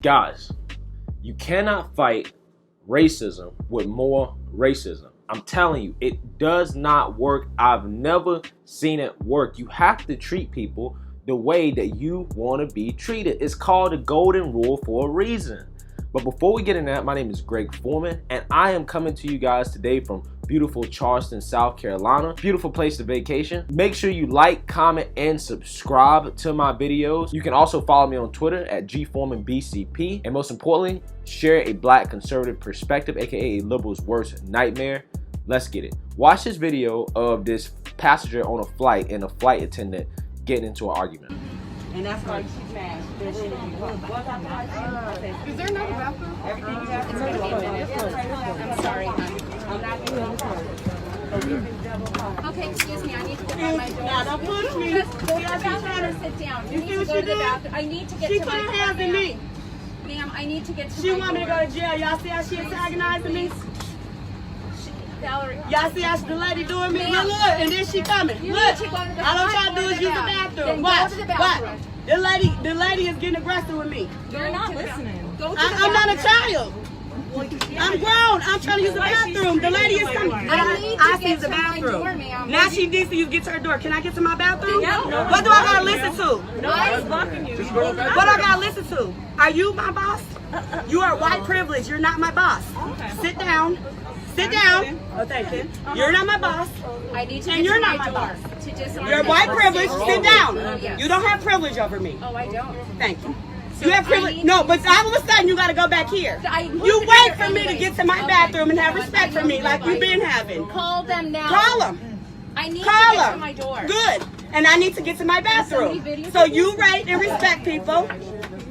Guys, you cannot fight racism with more racism. I'm telling you, it does not work. I've never seen it work. You have to treat people the way that you want to be treated. It's called the golden rule for a reason. But before we get into that, my name is Greg Foreman, and I am coming to you guys today from beautiful Charleston, South Carolina. Beautiful place to vacation. Make sure you like, comment, and subscribe to my videos. You can also follow me on Twitter at gforemanbcp. And most importantly, share a black conservative perspective, aka a liberal's worst nightmare. Let's get it. Watch this video of this passenger on a flight and a flight attendant getting into an argument. And that's why she's mad. Is there another bathroom? Everything you have to I'm sorry, honey. I'm not doing okay, excuse me. I need to get by my door. Now, don't push me. Just go to the bathroom or sit down. You need to go to the bathroom. I need to get to my car. She put her hands in me. Ma'am, I need to get to my door. She want me to go to jail. Y'all see how she antagonizing me? Valerie. Y'all see how the lady doing me? Look, and then she coming. Look, all I'm trying to do is use the bathroom. Watch, watch. The lady is getting aggressive with me. You're not listening. I'm not a child. I'm grown. I'm trying to use the bathroom. The lady is coming. I see the bathroom. Now she needs to get to her door. Can I get to my bathroom? What do I gotta listen to? No, I was blocking you. What I gotta listen to? Are you my boss? You are white privilege. You're not my boss. Sit down. Sit down. Oh, thank you. You're not my boss. I need to. And you're not my boss. You're white privilege. Sit down. You don't have privilege over me. Oh, I don't. Thank you. You have privilege. No, but all of a sudden you got to go back here. You wait for me to get to my bathroom and have respect for me like you've been having. Call them now. Call them. I need to get to my door. Good. And I need to get to my bathroom. So you rate and respect people.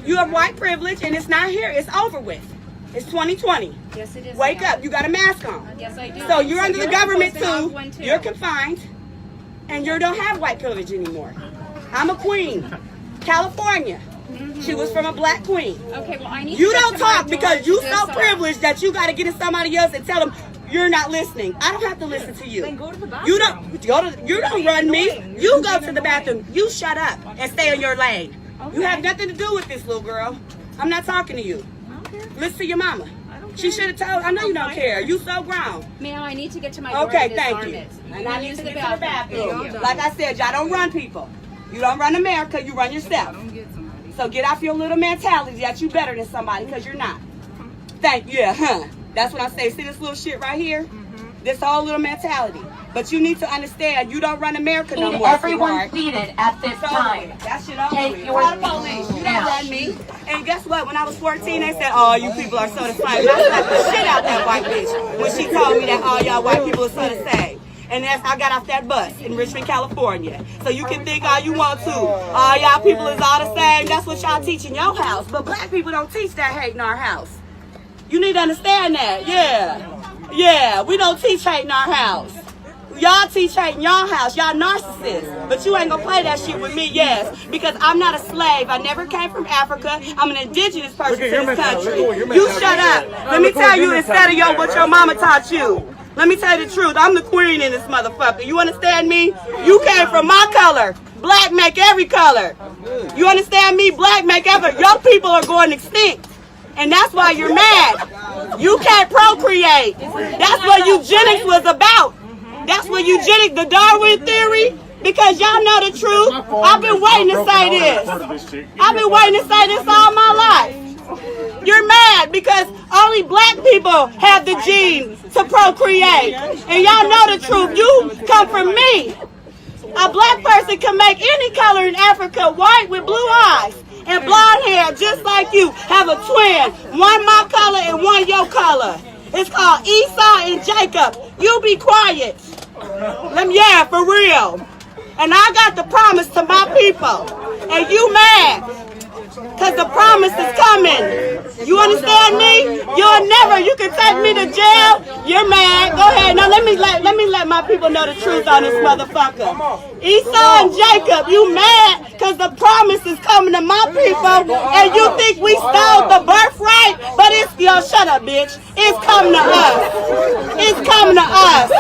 You have white privilege and it's not here. It's over with. It's 2020. Yes, it is. Wake up. You got a mask on. Yes, I do. So you're under the government too. You're confined. And you don't have white privilege anymore. I'm a queen. California. She was from a black queen. Okay, well, I need you don't talk because you so privileged that you got to get to somebody else and tell them you're not listening. I don't have to listen to you. Then go to the bathroom. You don't run me. You go to the bathroom. You shut up and stay in your lane. Okay. You have nothing to do with this, little girl. I'm not talking to you. Listen to your mama. She should have told. I know you don't care. You so grown. Ma'am, I need to get to my door. Okay, thank you. And I need to get to the bathroom. Like I said, y'all don't run people. You don't run America. You run yourself. So get off your little mentality that you better than somebody because you're not. Thank you. Yeah, That's what I say. See this little shit right here? This whole little mentality. But you need to understand, you don't run America no more. Everyone seated at this time. That shit over Take with. your Call the police. You don't run me. And guess what? When I was 14, they said, "Oh, you people are so the same." And I slapped the shit out that white bitch when she told me that all y'all white people are so the same. And that's I got off that bus in Richmond, California. So you can think all you want to. All y'all people is all the same. That's what y'all teach in your house. But black people don't teach that hate in our house. You need to understand that. Yeah, we don't teach hate in our house. Y'all teach hate in y'all house. Y'all narcissists. But you ain't gonna play that shit with me, yes. Because I'm not a slave. I never came from Africa. I'm an indigenous person to this country. You shut up. Let me tell you instead of what your mama taught you. Let me tell you the truth. I'm the queen in this motherfucker. You understand me? You came from my color. Black make every color. You understand me? Black make every. Your people are going extinct. And that's why you're mad. You can't procreate. That's what eugenics was about. That's what eugenics, the Darwin theory. Because y'all know the truth. I've been waiting to say this. I've been waiting to say this all my life. You're mad because only black people have the genes to procreate. And y'all know the truth. You come from me. A black person can make any color in Africa white with blue eyes and blonde hair just like you. Have a twin. One my color and one your color. It's called Esau and Jacob. You be quiet. Yeah, for real. And I got the promise to my people. And you mad. Because the promise is coming. You understand me? You can take me to jail. You're mad. Go ahead. Now let me let my people know the truth on this motherfucker. Esau and Jacob, you mad because the promise is coming to my people and you think we stole the birthright? But it's, shut up, bitch. It's coming to us. It's coming to us.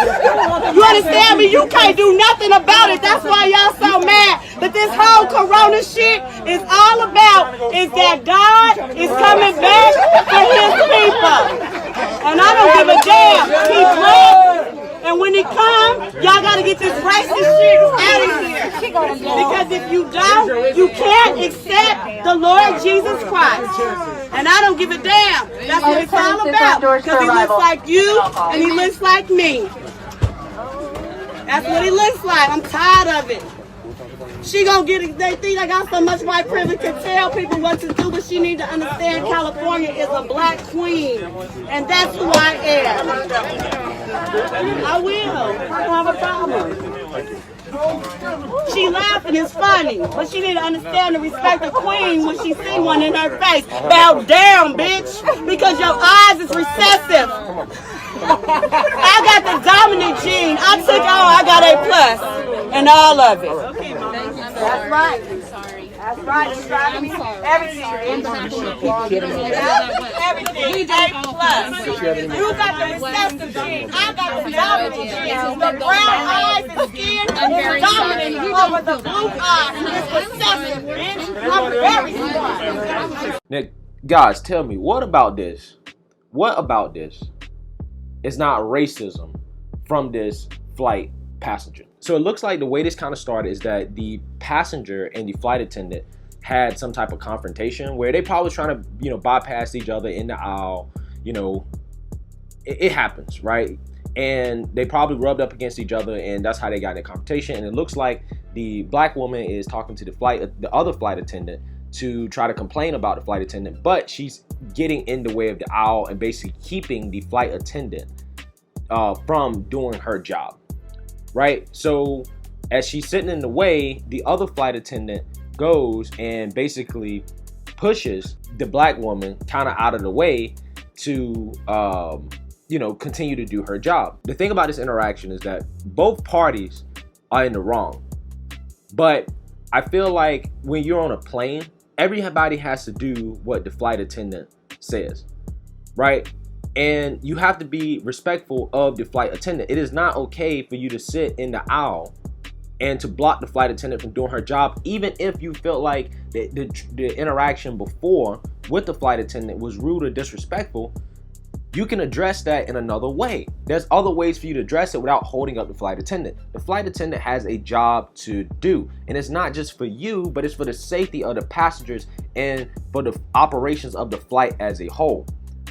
You understand me? You can't do nothing about it. That's why y'all so mad. But this whole corona shit is all about is that God is coming back for his people. And I don't give a damn. He's black. And when he comes, y'all gotta get this racist shit out of here. Because if you don't, you can't accept the Lord Jesus Christ. And I don't give a damn. That's what it's all about. Because he looks like you and he looks like me. That's what he looks like. I'm tired of it. She gonna get it. They think I got so much white privilege to tell people what to do, but she need to understand California is a black queen, and that's who I am. I will. I don't have a problem. She laughing is funny, but she need to understand and respect the queen when she see one in her face. Bow down, bitch, because your eyes is recessive. I got the dominant gene. I took all. I got A+, and all of it. That's right. That's right. It's driving me everything. Everything. A+. You got the recessive gene. I got the dominant gene. The brown eyes and skin is dominant over the blue eyes. It's recessive, bitch. I'm very smart. Now, guys, tell me, what about this? What about this? It's not racism from this flight passenger. So it looks like the way this kind of started is that the passenger and the flight attendant had some type of confrontation where they probably trying to, bypass each other in the aisle. It happens, right? And they probably rubbed up against each other, and that's how they got in a confrontation. And it looks like the black woman is talking to the other flight attendant to try to complain about the flight attendant, but she's getting in the way of the aisle and basically keeping the flight attendant from doing her job, right? So as she's sitting in the way, the other flight attendant goes and basically pushes the black woman kind of out of the way to continue to do her job. The thing about this interaction is that both parties are in the wrong, but I feel like when you're on a plane, everybody has to do what the flight attendant says, right? And you have to be respectful of the flight attendant. It is not okay for you to sit in the aisle and to block the flight attendant from doing her job, even if you felt like the interaction before with the flight attendant was rude or disrespectful. You can address that in another way. There's other ways for you to address it without holding up the flight attendant. The flight attendant has a job to do, and it's not just for you, but it's for the safety of the passengers and for the operations of the flight as a whole.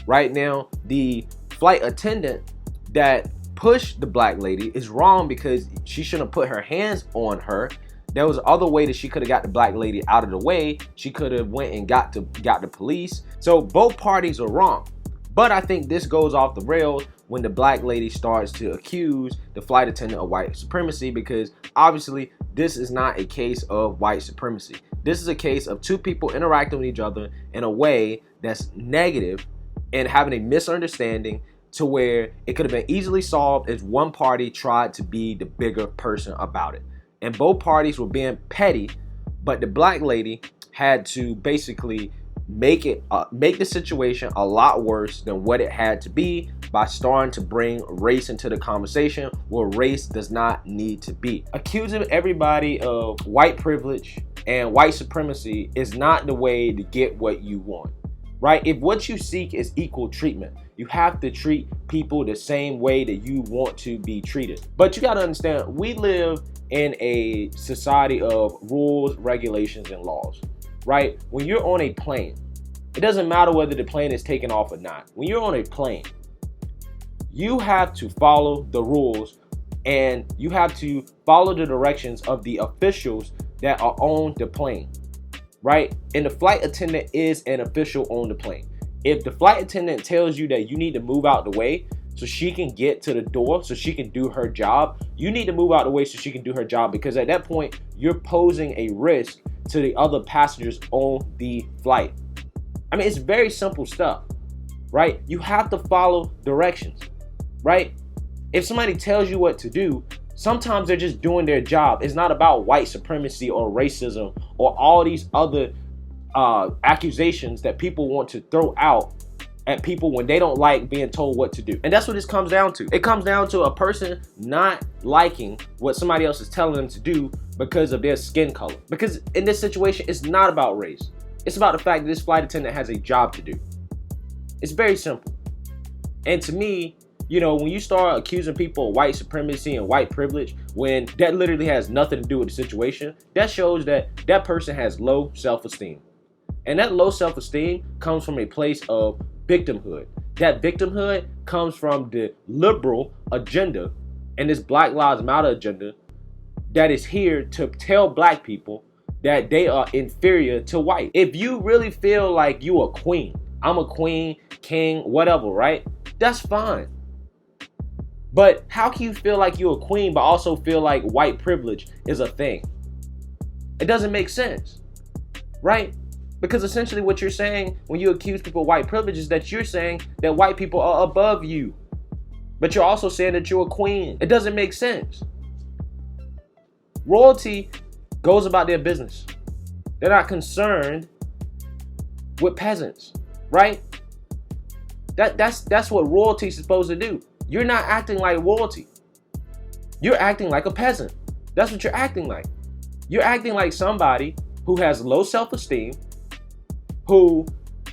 Right now, the flight attendant that pushed the black lady is wrong because she shouldn't have put her hands on her. There was other way that she could have got the black lady out of the way. She could have went and got the police. So both parties are wrong. But I think this goes off the rails when the black lady starts to accuse the flight attendant of white supremacy, because obviously this is not a case of white supremacy. This is a case of two people interacting with each other in a way that's negative and having a misunderstanding to where it could have been easily solved if one party tried to be the bigger person about it. And both parties were being petty, but the black lady had to basically make the situation a lot worse than what it had to be by starting to bring race into the conversation where race does not need to be. Accusing everybody of white privilege and white supremacy is not the way to get what you want, right? If what you seek is equal treatment, you have to treat people the same way that you want to be treated. But you got to understand, we live in a society of rules, regulations, and laws. Right? When you're on a plane, it doesn't matter whether the plane is taking off or not. When you're on a plane, you have to follow the rules and you have to follow the directions of the officials that are on the plane, right? And the flight attendant is an official on the plane. If the flight attendant tells you that you need to move out the way so she can get to the door, so she can do her job, you need to move out the way so she can do her job, because at that point, you're posing a risk to the other passengers on the flight. I mean, it's very simple stuff, right? You have to follow directions, right? If somebody tells you what to do, sometimes they're just doing their job. It's not about white supremacy or racism or all these other accusations that people want to throw out at people when they don't like being told what to do. And that's what this comes down to. It comes down to a person not liking what somebody else is telling them to do, because of their skin color. Because in this situation, it's not about race. It's about the fact that this flight attendant has a job to do. It's very simple. And to me, you know, when you start accusing people of white supremacy and white privilege, when that literally has nothing to do with the situation, that shows that that person has low self-esteem. And that low self-esteem comes from a place of victimhood. That victimhood comes from the liberal agenda and this Black Lives Matter agenda that is here to tell black people that they are inferior to white. If you really feel like you a queen, I'm a queen, king, whatever, right? That's fine. But how can you feel like you're a queen but also feel like white privilege is a thing? It doesn't make sense, right? Because essentially what you're saying when you accuse people of white privilege is that you're saying that white people are above you. But you're also saying that you're a queen. It doesn't make sense. Royalty goes about their business. They're not concerned with peasants, right? That's what royalty is supposed to do. You're not acting like royalty. You're acting like a peasant. That's what you're acting like. You're acting like somebody who has low self-esteem, who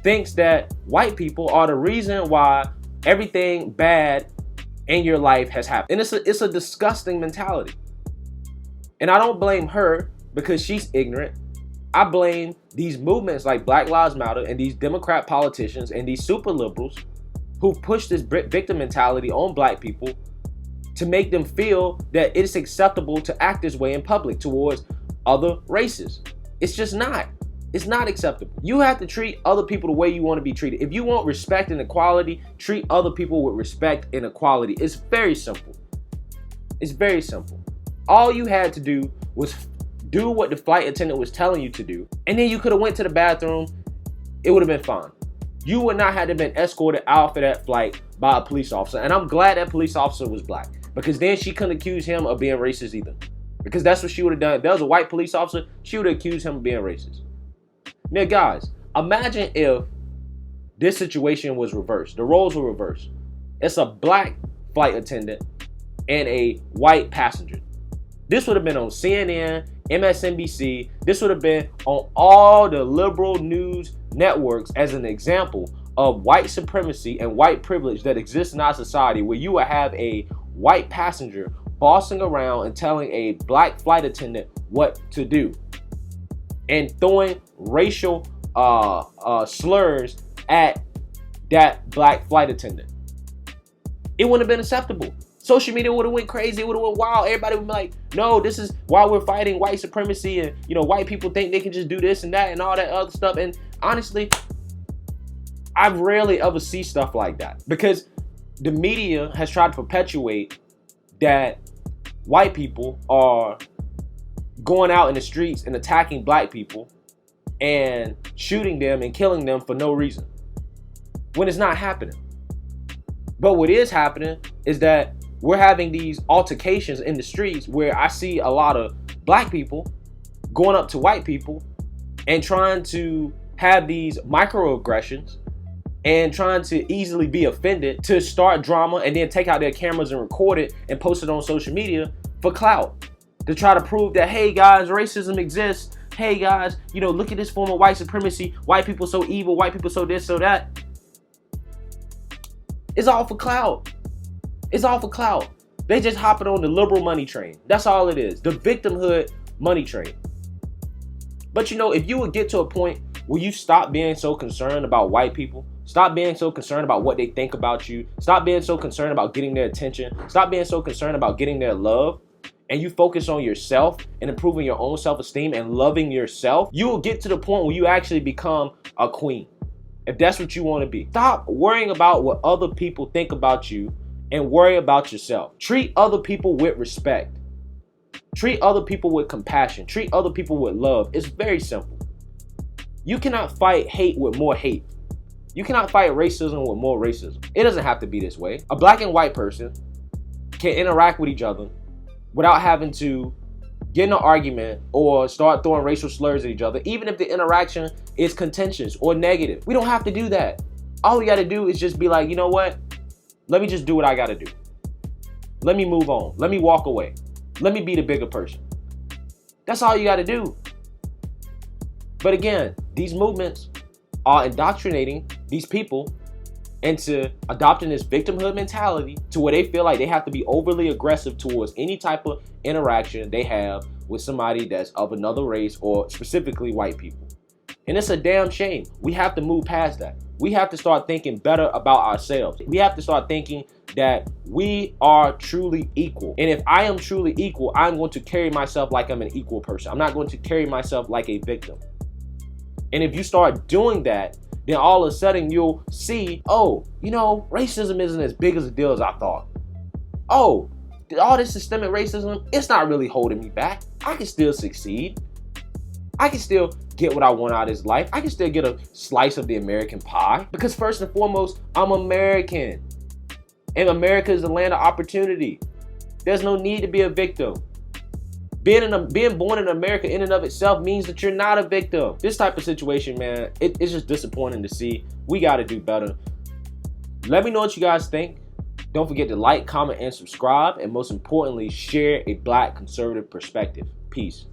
thinks that white people are the reason why everything bad in your life has happened. And it's a disgusting mentality. And I don't blame her because she's ignorant. I blame these movements like Black Lives Matter and these Democrat politicians and these super liberals who push this victim mentality on black people to make them feel that it's acceptable to act this way in public towards other races. It's just not. It's not acceptable. You have to treat other people the way you want to be treated. If you want respect and equality, treat other people with respect and equality. It's very simple. It's very simple. All you had to do was do what the flight attendant was telling you to do, and then you could have went to the bathroom. It would have been fine. You would not have to been escorted out for that flight by a police officer. And I'm glad that police officer was black, because then she couldn't accuse him of being racist either. Because that's what she would have done. If there was a white police officer, she would have accused him of being racist. Now, guys, imagine if this situation was reversed. The roles were reversed. It's a black flight attendant and a white passenger. This would have been on CNN, MSNBC. This would have been on all the liberal news networks as an example of white supremacy and white privilege that exists in our society, where you would have a white passenger bossing around and telling a black flight attendant what to do and throwing racial slurs at that black flight attendant. It wouldn't have been acceptable. Social media would have went crazy. It would have went wild. Everybody would be like, no, this is why we're fighting white supremacy. And, you know, white people think they can just do this and that and all that other stuff. And honestly, I rarely ever see stuff like that, because the media has tried to perpetuate that white people are going out in the streets and attacking black people and shooting them and killing them for no reason, when it's not happening. But what is happening is that we're having these altercations in the streets where I see a lot of black people going up to white people and trying to have these microaggressions and trying to easily be offended to start drama and then take out their cameras and record it and post it on social media for clout, to try to prove that, hey guys, racism exists. Hey guys, you know, look at this form of white supremacy. White people so evil. White people so this, so that. It's all for clout. It's all for clout. They just hopping on the liberal money train. That's all it is. The victimhood money train. But you know, if you would get to a point where you stop being so concerned about white people, stop being so concerned about what they think about you, stop being so concerned about getting their attention, stop being so concerned about getting their love, and you focus on yourself and improving your own self-esteem and loving yourself, you will get to the point where you actually become a queen. If that's what you want to be. Stop worrying about what other people think about you and worry about yourself. Treat other people with respect. Treat other people with compassion. Treat other people with love. It's very simple. You cannot fight hate with more hate. You cannot fight racism with more racism. It doesn't have to be this way. A black and white person can interact with each other without having to get in an argument or start throwing racial slurs at each other, even if the interaction is contentious or negative. We don't have to do that. All we got to do is just be like, you know what? Let me just do what I got to do. Let me move on. Let me walk away. Let me be the bigger person. That's all you got to do. But again, these movements are indoctrinating these people into adopting this victimhood mentality to where they feel like they have to be overly aggressive towards any type of interaction they have with somebody that's of another race, or specifically white people. And it's a damn shame. We have to move past that. We have to start thinking better about ourselves. We have to start thinking that we are truly equal. And if I am truly equal, I'm going to carry myself like I'm an equal person. I'm not going to carry myself like a victim. And if you start doing that, then all of a sudden you'll see, oh, you know, racism isn't as big as a deal as I thought. Oh, all this systemic racism, it's not really holding me back. I can still succeed. I can still get what I want out of this life. I can still get a slice of the American pie. Because first and foremost, I'm American. And America is the land of opportunity. There's no need to be a victim. Being born in America in and of itself means that you're not a victim. This type of situation, man, it's just disappointing to see. We got to do better. Let me know what you guys think. Don't forget to like, comment, and subscribe. And most importantly, share a Black conservative perspective. Peace.